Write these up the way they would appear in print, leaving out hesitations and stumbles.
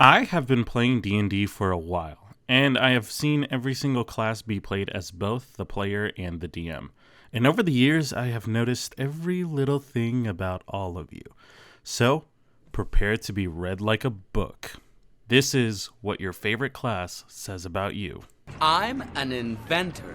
I have been playing D&D for a while, and I have seen every single class be played as both the player and the DM. And over the years, I have noticed every little thing about all of you. So, prepare to be read like a book. This is what your favorite class says about you. I'm an inventor.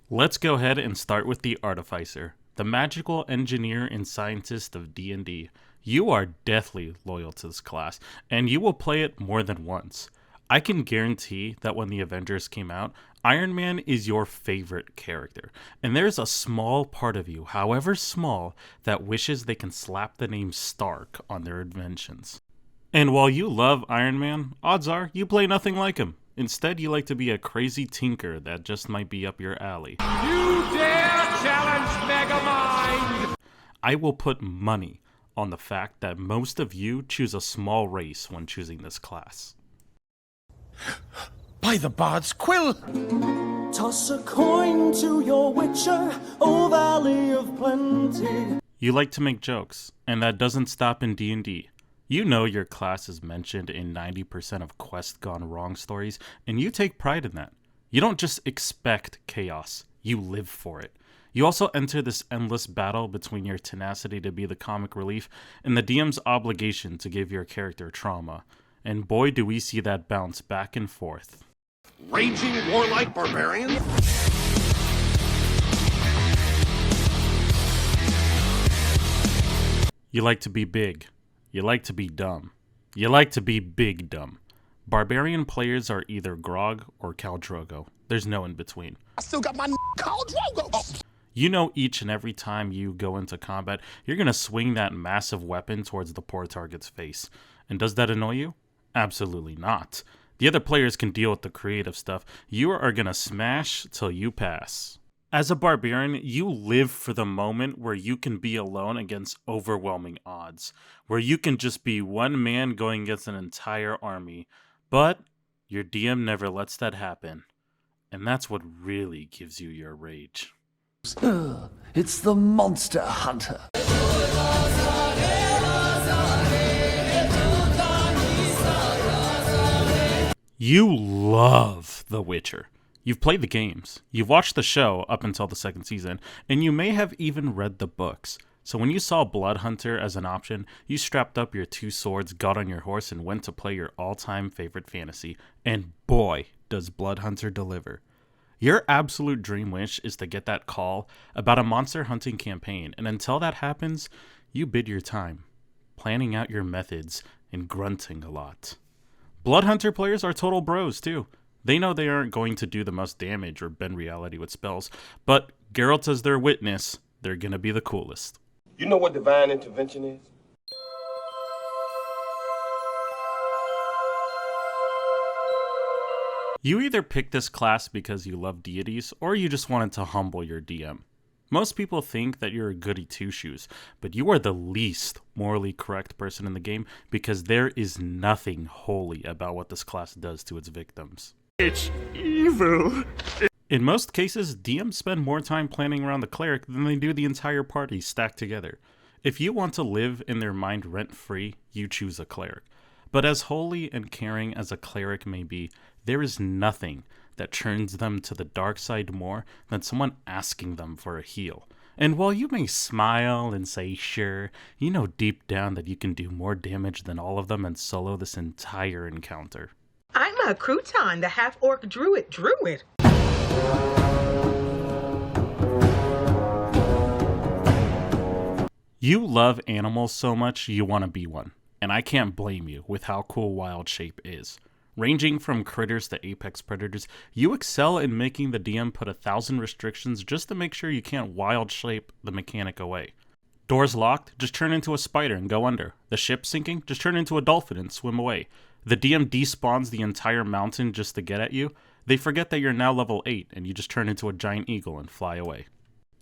Let's go ahead and start with the Artificer, the magical engineer and scientist of D&D. You are deathly loyal to this class, and you will play it more than once. I can guarantee that when the Avengers came out, Iron Man is your favorite character, and there's a small part of you, however small, that wishes they can slap the name Stark on their inventions. And while you love Iron Man, odds are you play nothing like him. Instead, you like to be a crazy tinker that just might be up your alley. You dare challenge Megamind! I will put money on the fact that most of you choose a small race when choosing this class. By the bard's quill! Toss a coin to your witcher, O Valley of Plenty. You like to make jokes, and that doesn't stop in D&D. You know your class is mentioned in 90% of quest gone wrong stories, and you take pride in that. You don't just expect chaos, you live for it. You also enter this endless battle between your tenacity to be the comic relief and the DM's obligation to give your character trauma. And boy, do we see that bounce back and forth. Raging warlike barbarian? You like to be big. You like to be dumb. You like to be big dumb. Barbarian players are either Grog or Khal Drogo. There's no in between. I still got my Khal Drogo! Oh. You know each and every time you go into combat, you're going to swing that massive weapon towards the poor target's face. And does that annoy you? Absolutely not. The other players can deal with the creative stuff. You are going to smash till you pass. As a barbarian, you live for the moment where you can be alone against overwhelming odds, where you can just be one man going against an entire army, but your DM never lets that happen, and that's what really gives you your rage. It's the Monster Hunter. You love The Witcher. You've played the games, you've watched the show up until the second season, and you may have even read the books. So when you saw Blood Hunter as an option, you strapped up your two swords, got on your horse, and went to play your all-time favorite fantasy. And boy, does Blood Hunter deliver. Your absolute dream wish is to get that call about a monster hunting campaign, and until that happens, you bid your time, planning out your methods and grunting a lot. Blood Hunter players are total bros too. They know they aren't going to do the most damage or bend reality with spells, but Geralt as their witness, they're gonna be the coolest. You know what divine intervention is? You either pick this class because you love deities, or you just wanted to humble your DM. Most people think that you're a goody two-shoes, but you are the least morally correct person in the game because there is nothing holy about what this class does to its victims. It's evil! In most cases, DMs spend more time planning around the cleric than they do the entire party stacked together. If you want to live in their mind rent-free, you choose a cleric. But as holy and caring as a cleric may be, there is nothing that turns them to the dark side more than someone asking them for a heal. And while you may smile and say sure, you know deep down that you can do more damage than all of them and solo this entire encounter. I'm a crouton, the half-orc druid. You love animals so much you want to be one, and I can't blame you with how cool Wild Shape is. Ranging from critters to apex predators, you excel in making the DM put 1,000 restrictions just to make sure you can't wild shape the mechanic away. Doors locked, just turn into a spider and go under. The ship sinking, just turn into a dolphin and swim away. The DM despawns the entire mountain just to get at you. They forget that you're now level 8 and you just turn into a giant eagle and fly away.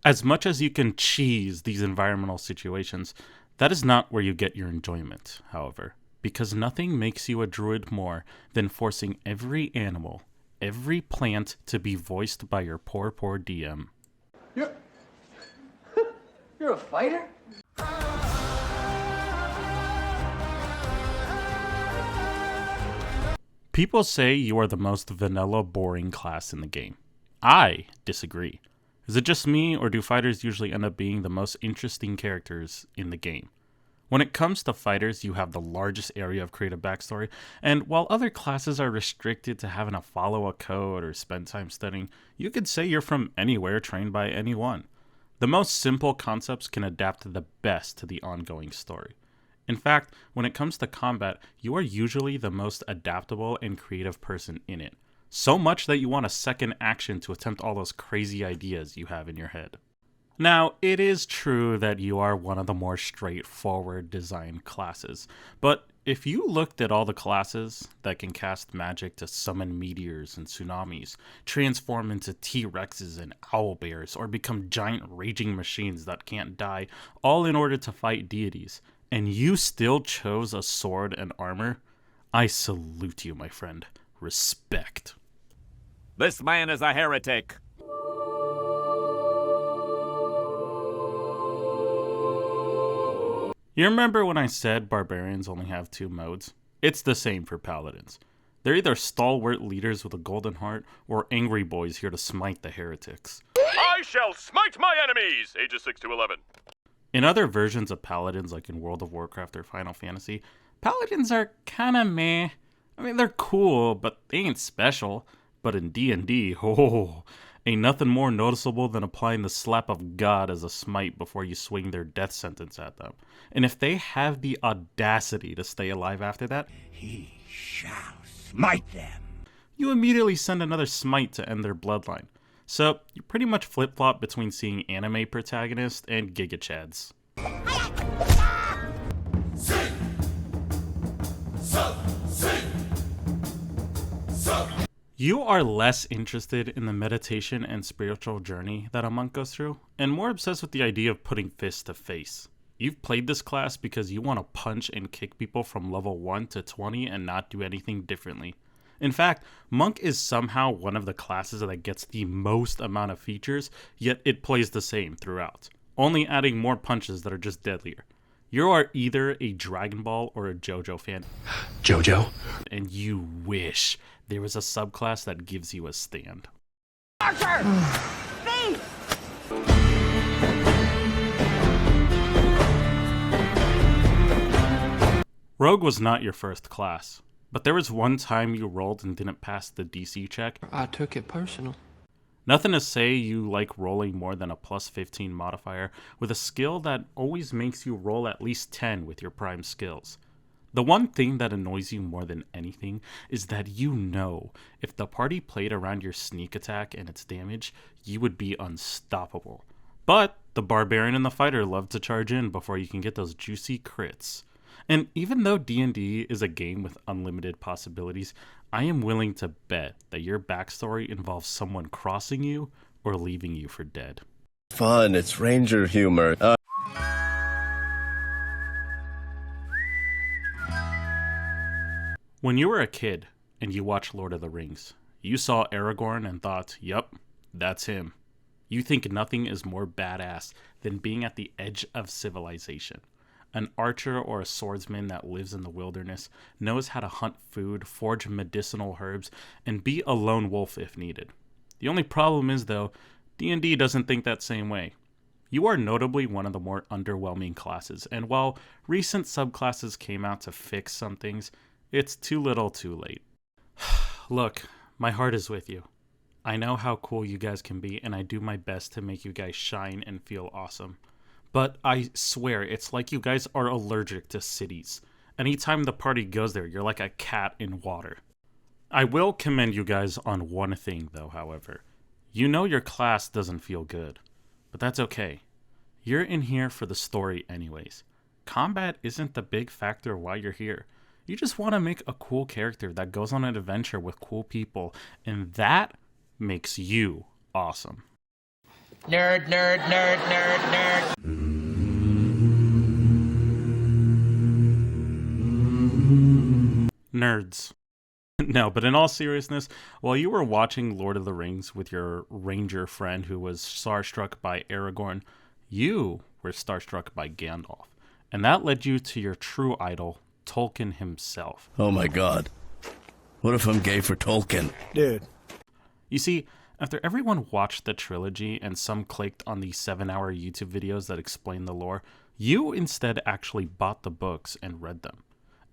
As much as you can cheese these environmental situations, that is not where you get your enjoyment, however. Because nothing makes you a druid more than forcing every animal, every plant to be voiced by your poor DM. You're a fighter? People say you are the most vanilla, boring class in the game. I disagree. Is it just me, or do fighters usually end up being the most interesting characters in the game? When it comes to fighters, you have the largest area of creative backstory, and while other classes are restricted to having to follow a code or spend time studying, you could say you're from anywhere trained by anyone. The most simple concepts can adapt the best to the ongoing story. In fact, when it comes to combat, you are usually the most adaptable and creative person in it. So much that you want a second action to attempt all those crazy ideas you have in your head. Now, it is true that you are one of the more straightforward design classes, but if you looked at all the classes that can cast magic to summon meteors and tsunamis, transform into T-Rexes and owlbears, or become giant raging machines that can't die, all in order to fight deities, and you still chose a sword and armor, I salute you, my friend. Respect. This man is a heretic. You remember when I said barbarians only have 2 modes? It's the same for paladins. They're either stalwart leaders with a golden heart, or angry boys here to smite the heretics. I shall smite my enemies! Ages 6 to 11. In other versions of paladins, like in World of Warcraft or Final Fantasy, paladins are kinda meh. I mean, they're cool, but they ain't special. But in D&D, ain't nothing more noticeable than applying the slap of God as a smite before you swing their death sentence at them. And if they have the audacity to stay alive after that, He shall smite them. you immediately send another smite to end their bloodline. So, you pretty much flip-flop between seeing anime protagonists and Giga Chads. You are less interested in the meditation and spiritual journey that a monk goes through, and more obsessed with the idea of putting fists to face. You've played this class because you want to punch and kick people from level 1 to 20 and not do anything differently. In fact, Monk is somehow one of the classes that gets the most amount of features, yet it plays the same throughout, only adding more punches that are just deadlier. You are either a Dragon Ball or a JoJo fan. Jojo? And you wish there was a subclass that gives you a stand. Rogue was not your first class, but there was one time you rolled and didn't pass the DC check. I took it personal. Nothing to say you like rolling more than a plus 15 modifier with a skill that always makes you roll at least 10 with your prime skills. The one thing that annoys you more than anything is that you know if the party played around your sneak attack and its damage, you would be unstoppable. But the Barbarian and the Fighter love to charge in before you can get those juicy crits. And even though D&D is a game with unlimited possibilities, I am willing to bet that your backstory involves someone crossing you or leaving you for dead. Fun, it's ranger humor. When you were a kid and you watched Lord of the Rings, you saw Aragorn and thought, yup, that's him. You think nothing is more badass than being at the edge of civilization. An archer or a swordsman that lives in the wilderness knows how to hunt food, forge medicinal herbs, and be a lone wolf if needed. The only problem is, though, D&D doesn't think that same way. You are notably one of the more underwhelming classes, and while recent subclasses came out to fix some things, it's too little too late. Look, my heart is with you. I know how cool you guys can be, and I do my best to make you guys shine and feel awesome. But I swear, it's like you guys are allergic to cities. Anytime the party goes there, you're like a cat in water. I will commend you guys on one thing, though, however. You know your class doesn't feel good, but that's okay. You're in here for the story anyways. Combat isn't the big factor why you're here. You just want to make a cool character that goes on an adventure with cool people, and that makes you awesome. Nerd, nerd, nerd, nerd, nerd. Nerds. No, but in all seriousness, while you were watching Lord of the Rings with your ranger friend who was starstruck by Aragorn, you were starstruck by Gandalf, and that led you to your true idol, Tolkien himself. Oh my god. What if I'm gay for Tolkien? Dude. You see, after everyone watched the trilogy and some clicked on the 7-hour YouTube videos that explain the lore, you instead actually bought the books and read them.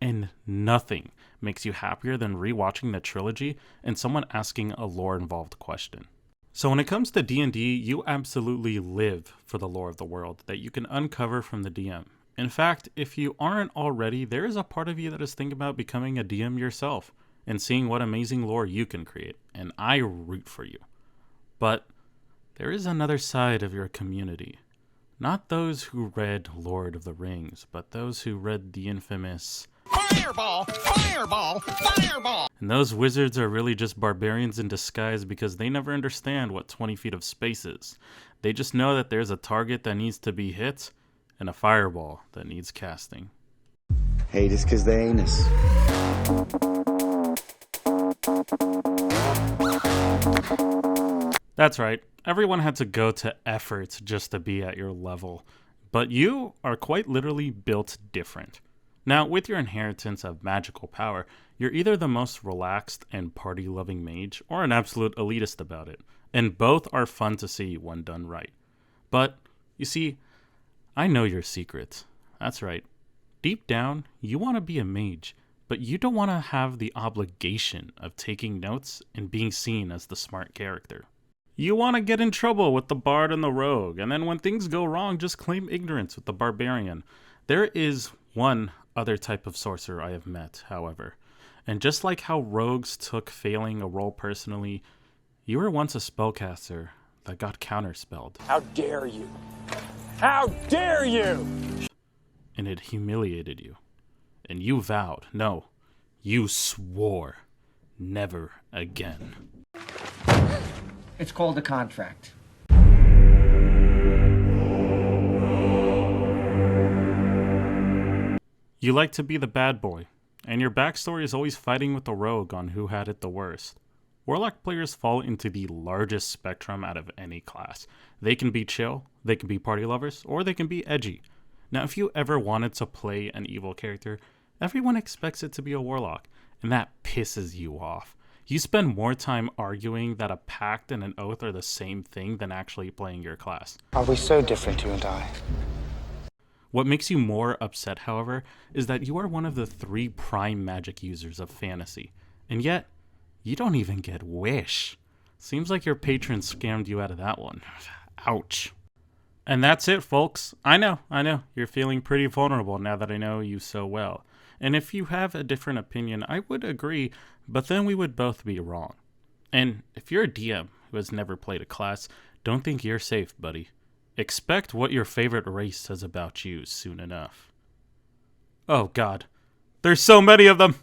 And nothing makes you happier than rewatching the trilogy and someone asking a lore-involved question. So when it comes to D&D, you absolutely live for the lore of the world that you can uncover from the DM. In fact, if you aren't already, there is a part of you that is thinking about becoming a DM yourself and seeing what amazing lore you can create, and I root for you. But there is another side of your community. Not those who read Lord of the Rings, but those who read the infamous Fireball! Fireball! Fireball! And those wizards are really just barbarians in disguise because they never understand what 20 feet of space is. They just know that there's a target that needs to be hit and a fireball that needs casting. Hate us 'cause they ain't us. That's right. Everyone had to go to efforts just to be at your level. But you are quite literally built different. Now, with your inheritance of magical power, you're either the most relaxed and party-loving mage or an absolute elitist about it. And both are fun to see when done right. But, you see, I know your secret. That's right. Deep down, you want to be a mage, but you don't want to have the obligation of taking notes and being seen as the smart character. You want to get in trouble with the bard and the rogue, and then when things go wrong, just claim ignorance with the barbarian. There is one other type of sorcerer I have met, however. And just like how rogues took failing a roll personally, you were once a spellcaster that got counterspelled. How dare you? How dare you? And it humiliated you. And you vowed, no, you swore, never again. It's called a contract. You like to be the bad boy, and your backstory is always fighting with the rogue on who had it the worst. Warlock players fall into the largest spectrum out of any class. They can be chill, they can be party lovers, or they can be edgy. Now, if you ever wanted to play an evil character, everyone expects it to be a warlock, and that pisses you off. You spend more time arguing that a pact and an oath are the same thing than actually playing your class. Are we so different, you and I? What makes you more upset, however, is that you are one of the 3 prime magic users of fantasy, and yet, you don't even get Wish. Seems like your patron scammed you out of that one. Ouch. And that's it, folks. I know, you're feeling pretty vulnerable now that I know you so well. And if you have a different opinion, I would agree, but then we would both be wrong. And if you're a DM who has never played a class, don't think you're safe, buddy. Expect what your favorite race says about you soon enough. Oh god, there's so many of them!